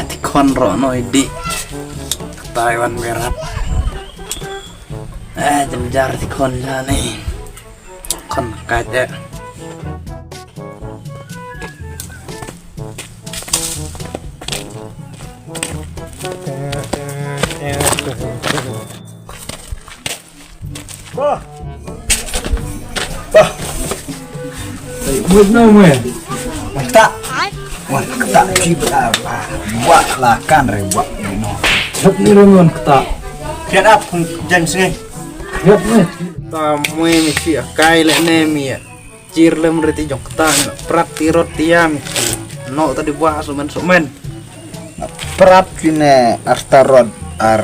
Tikon rono di Taiwan berat. Jemjar tikon sana kon kaca. Buat nama Tak. Wah, tak kibar buat lah kan rewak no. Siap ni ramon ketak. Lihat apa jan sini. Siap ni. Tamu ini sih kai le nemi ya. Cir lem reti jok tang prat tirot tiam. No tadi buat sumen. Prat kini artarod ar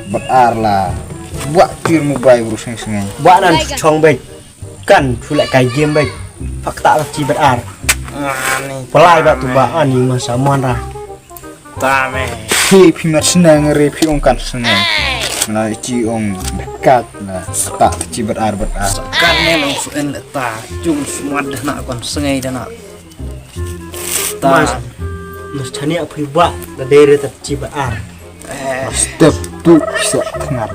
berar lah. Buat cir mobile urusnya sengai. Buat nan chong baik. Kan fulak kai game baik. Fakta ci berar. Nih Pelai batu ba ani masa mana. tame. Hi pimat senang repi ongkan sengai. Nah ci ong dekat lah. Tak ci berar. Kan memang suen leta jum semua dah nak kon sengai dah nak. Mas chani apa buat da dere ta ci berar. Step tu bisa tengah.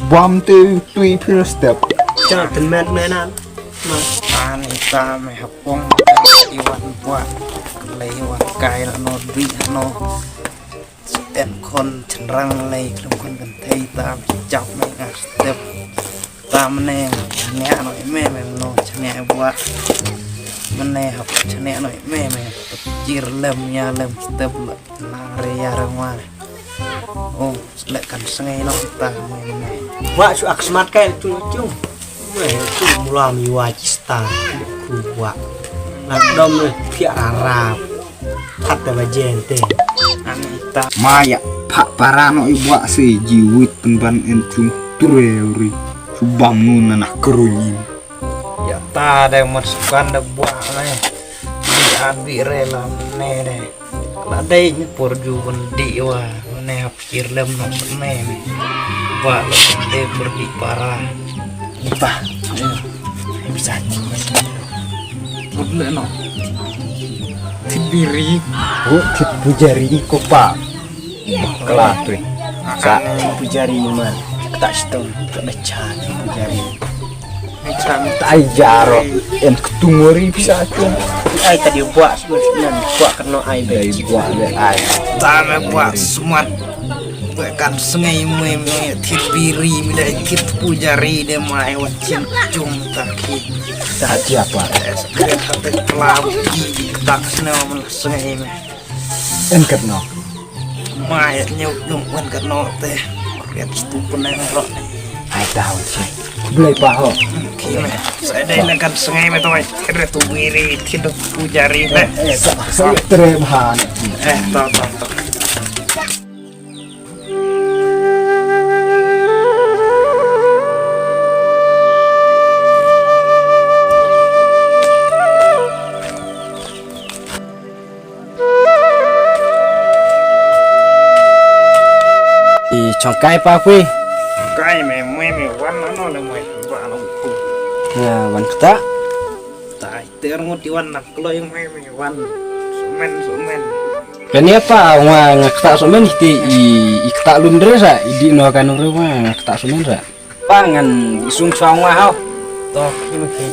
Bom tu pira step. Jangan temen menan. Mas Ani tame hapong iwan buat lewat kai no di no en kon cenderang lay kelum kon gentai tam cap mengas step tam neng nya no me no chane buat mene hap chane no me jir lem nya lem step nare ya ramar oh lekan sengai no ta me buat su aksmat kai cung. Weh tu mula mi wajista ku buat. Nak dom le pia Arab. Hatta bajente. ani ta Maya pak parano ibuak se jiwit penban encung tureuri. Subam nun anak kerunyi. ya ta ada masukan da buat le di abi rela ne de la dai ni por ju di wa ne hap jir lem no me buat le pergi parah Ipah. bisa boleh no tibiri Oh, pujari ko pa. Kelatu. Sa pujari man. Tak situ tak baca pujari. macam Tai jaro en ketunguri bisa tu. Ai tadi buat sebenarnya buat kena ai Dari baik. buat le ai. tanah buat semua bukan sengai me tibiri bila kit pujari dia mai wacin cung taki Tak siapa. sekret hati pelabu tak senang sengai me En ketno. mai nyuk wan keno teh lihat stupun yang rok Ai tahu sih. Belai paho. kime saya dah lekan sengai me toy kira tu wiri tidak pujari me Saya teremhan. tahu Congkai pa kui. kai me wan no le me ba no ku Ya, wan kita. tai ter mo di wan nak lo yang me wan sumen Kani apa wa ngakta somen ti ikta lundre sa idi no kan ure wa ngakta somen sa. Pangan isung song wa hau. Tok iki.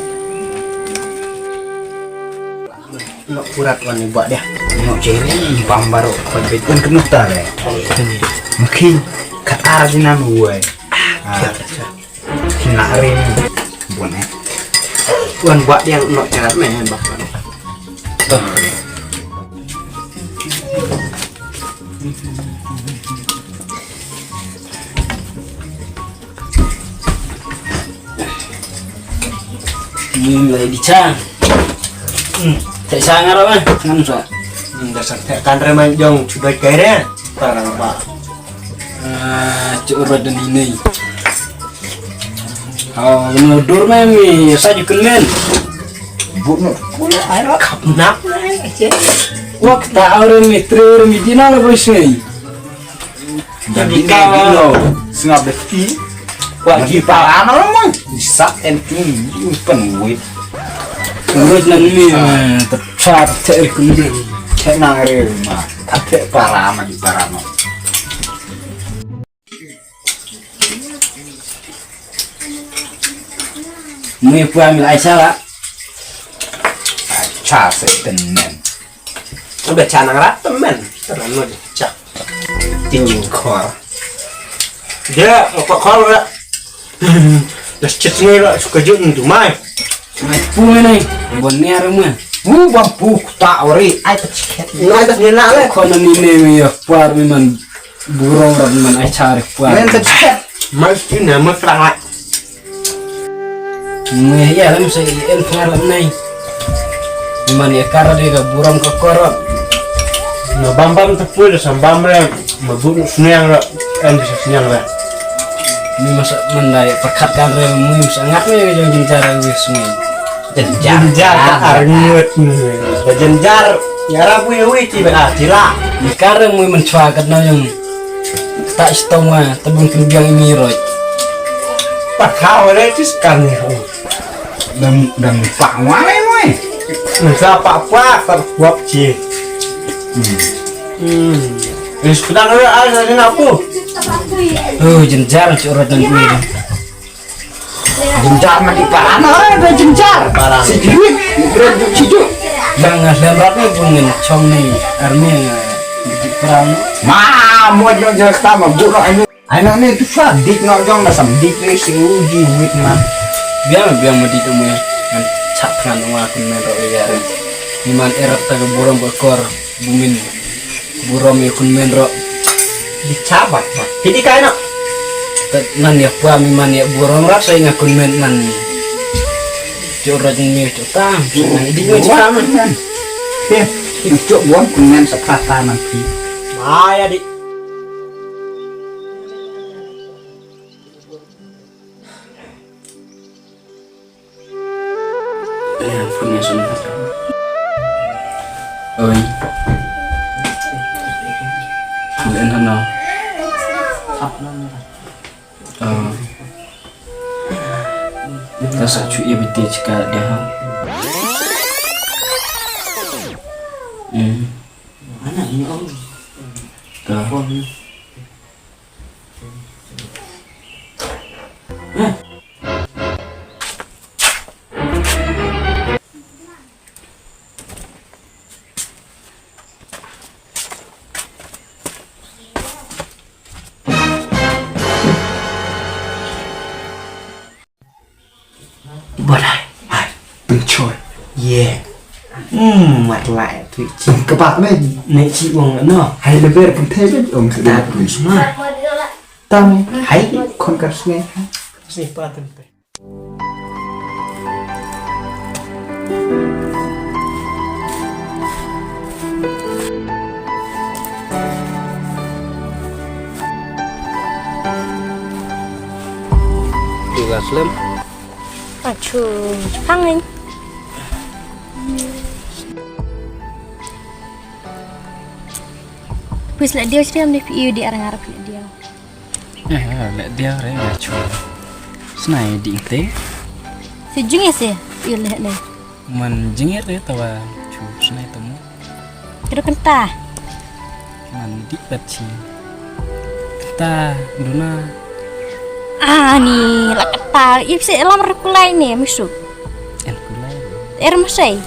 No kurat wan buat dia. No ceri pambaro pagbetan kenutar ya. Mungkin kearjinan gue. Kinarin bone. Wan buat yang no cerat men bakal. Ini lagi dicang. Saya sangar apa? Kan sa. Dasar kan reman jong sudah kere. Tarang ba. Cura dan ini. Oh, menudur mami, saya juga men. Boleh air Nak, wah kita orang mitri orang midina lah bos ni. Jadi Kalau sengap deki. Lagi Parah no mong. bisa entung penuit. Urut nang ni tepat cek kuning. Cek nang mah. Tapi parah mah di parah no. Mui pu ambil Aisyah lah. Cha setenen. Udah canang rat temen terlalu dicak tinggi kor dia apa kalau ya das cetnya suka jeng tu mai Mai pu ni bonnya rumah. Bang pu tak ori ai pecet. nah das nila le Kono ni ne ya puar memang burung rat memang Aisyah puar. Men pecet. mas ini nama kerang Mui ya lam saya en pengalam nai. Memang ya karena dia burung kekorot. nah bambam tepul sambam le mabuk senyang le bisa senyang le Ini masa mendai perkatkan rem mui sangat ni yang cara wis semua. jenjar arnyut jenjar ya rabu ya wiki bah cila Ni karena mui mencuakan na yang tak istoma tabung kebiang ini roy. pak kau le cis kan Dan pak wale moy. nasa pak terbuat ci ini sedang ada di napu Oh jenjar curhat dan gue. Jenjar mah di parah no ada jenjar. Parah. Si duit berjuk cijuk. Yang ngasih ratnya bungin cong nih army di perang. Mau jong sama bunuh anu. Anak ni tu sadik nak jong dah samdik ni si uji wit man. Biar mau di temu kan cakran aku mero ya. Niman erat taga burung bekor bungin burung yakun menro. dicabat pak jadi kayak nak Nan ya pa mi man ya burung rat saya ngakun men nan. Curhat ni cutang. Di gue cakap man. Cuk buang kumen sekata nanti. Maya di Ya punya sunnah. Oi. Bukan hano. Kita sacu ia beti jika dia. mana ini om Dah. Badai Pencoy. yeah mặt lại thì chị Kepak ni. nãy chị uống nó Hai lebar pun tebe om sudah. ta semua Tahu hai kon kasne. sih paten pe Juga slim. Aduh, Jepang nih. Wis lek dia cerita di video di arang-arang lek dia. Lek dia rela cu. Senai di te. Sejung ya sih, iya lek lek. Man jingir dia tawa cu senai temu. Kira kentah. Man di peci. Kita duna Ah nih, lek kentah. Iya bisa lamar kulai nih, misuk. en kulai. Masai.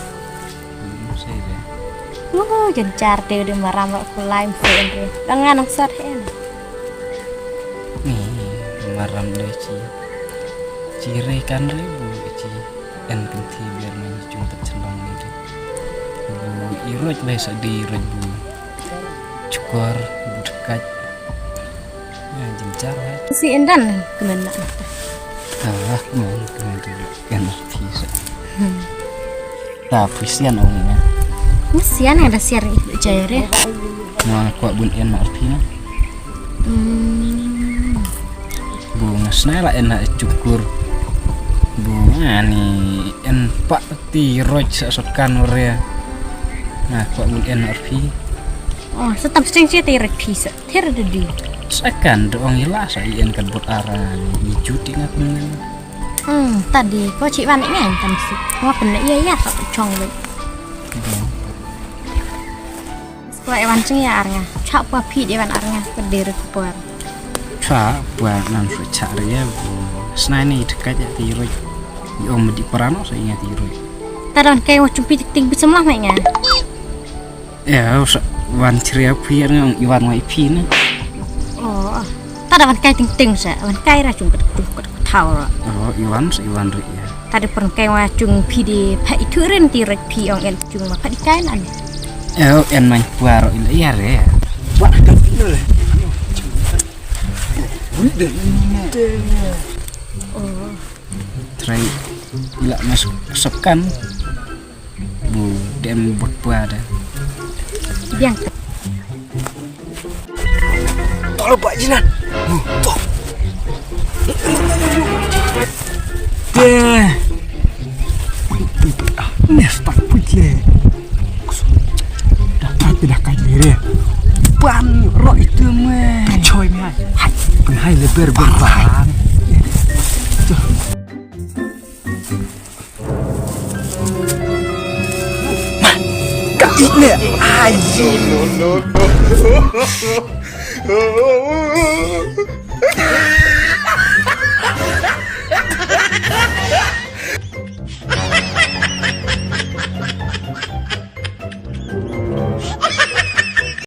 Saya deh. Oh, jencar deh udah maram kulai mfen deh. Dengan angsar hen. Nih maram deh ci. Cire kan ribu ci. En kenti biar main cuma tercenang gitu. Bu iroj biasa di ribu. Cukor bu dekat. Ya jencar lah. Si Endan kemana? Ah, mau kemana bisa. Tapi sian omnya. Mesian ada siar jaya ya. Mau kuat bun en artinya. Bunga senela enak cukur. Bunga nih en pak ti roj sesokan ore. Nah kuat bun en arti. Oh, setam sering cerita ya pisa. Ter ada di. Sekan doang hilas ian kan buat arah ni cuti ngapain? Tadi kau cik balik ni kan sih. Mau bener iya tak cong le. Sekolah ewan ceng ya arnya. Cak buah pi ewan arnya berdiri kepuar. Cak buat nanti cari ya. Senai ni dekat ya tiroi. Om di perano saya ingat tiroi. Taran kayak wajib pitik bisa malah mainnya. Ya, wan ceria piar yang iwan mai pi ni. Oh, tak ada kayak ting sa, kayak racun keduk tahu. Oh, iwan ri ya. Tadi pernah kayak racun pi di pak itu renti rek pi yang racun mah pak di kain an. Oh, en main puaro iya ya. Buat kan dulu. Oh, Try ila masuk sekan. Bu, dem buat puada. biang. Tolong Pak Jinan. Tuh. Deh. Nesta puji. Dapat tidak kaya ban ro itu meh. Coy meh. Hai, penhai lebar berbahan. Kak ini aji. No.